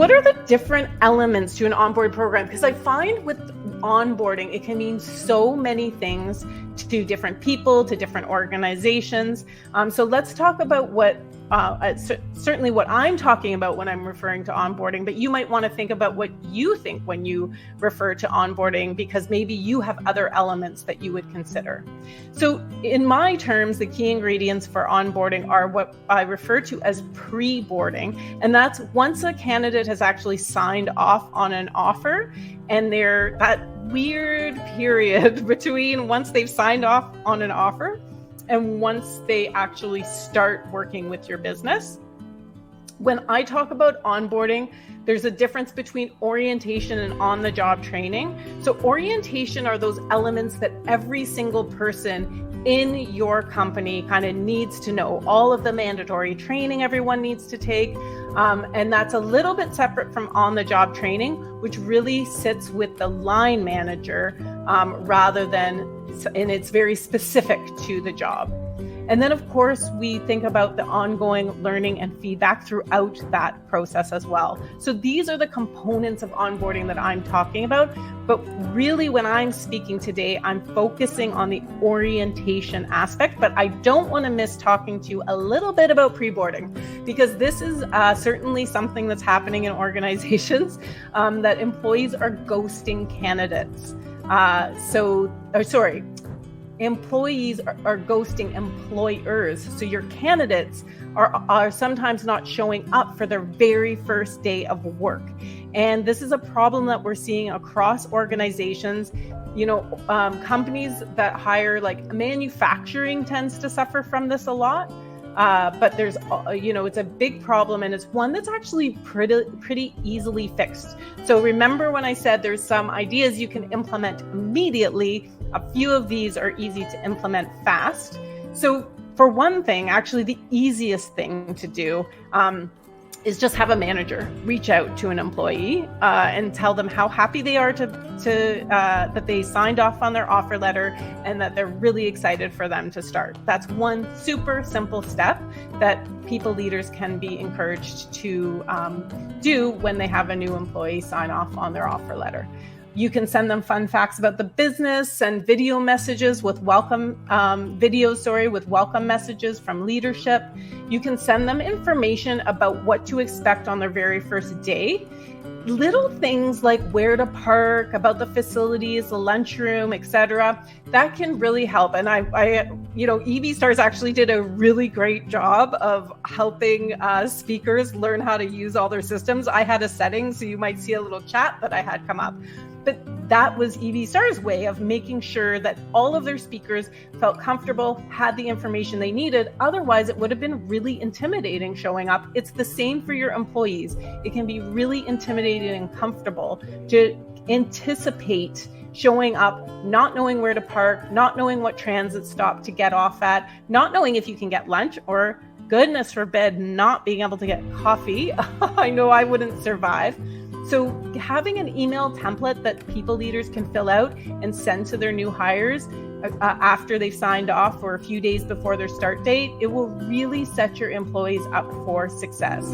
what are the different elements to an onboard program? Because I find with onboarding, it can mean so many things to different people, to different organizations. So let's talk about what certainly what I'm talking about when I'm referring to onboarding, but you might want to think about what you think when you refer to onboarding, because maybe you have other elements that you would consider. So in my terms, the key ingredients for onboarding are what I refer to as pre-boarding. And that's once a candidate has actually signed off on an offer, and they're that weird period between once they've signed off on an offer and once they actually start working with your business. When I talk about onboarding, there's a difference between orientation and on-the-job training. So orientation are those elements that every single person in your company kind of needs to know, all of the mandatory training everyone needs to take. And that's a little bit separate from on-the-job training, which really sits with the line manager rather than, and it's very specific to the job. And then, of course, we think about the ongoing learning and feedback throughout that process as well. So these are the components of onboarding that I'm talking about. But really, when I'm speaking today, I'm focusing on the orientation aspect. But I don't want to miss talking to you a little bit about pre-boarding, because this is certainly something that's happening in organizations, that employees are ghosting candidates. Employees are ghosting employers. So your candidates are sometimes not showing up for their very first day of work. And this is a problem that we're seeing across organizations. Companies that hire, like manufacturing tends to suffer from this a lot. But there's, it's a big problem, and it's one that's actually pretty easily fixed. So remember when I said there's some ideas you can implement immediately, a few of these are easy to implement fast. So for one thing, actually the easiest thing to do is just have a manager reach out to an employee and tell them how happy they are that they signed off on their offer letter and that they're really excited for them to start. That's one super simple step that people leaders can be encouraged to do when they have a new employee sign off on their offer letter. You can send them fun facts about the business, send video messages with welcome with welcome messages from leadership. You can send them information about what to expect on their very first day. Little things like where to park, about the facilities, the lunchroom, etc. That can really help. And EV Stars actually did a really great job of helping speakers learn how to use all their systems. I had a setting, so you might see a little chat that I had come up. But that was EV Stars' way of making sure that all of their speakers felt comfortable, had the information they needed. Otherwise, it would have been really intimidating showing up. It's the same for your employees. It can be really intimidating and comfortable to anticipate showing up, not knowing where to park, not knowing what transit stop to get off at, not knowing if you can get lunch, or goodness forbid, not being able to get coffee. I know I wouldn't survive. So having an email template that people leaders can fill out and send to their new hires after they've signed off or a few days before their start date, it will really set your employees up for success.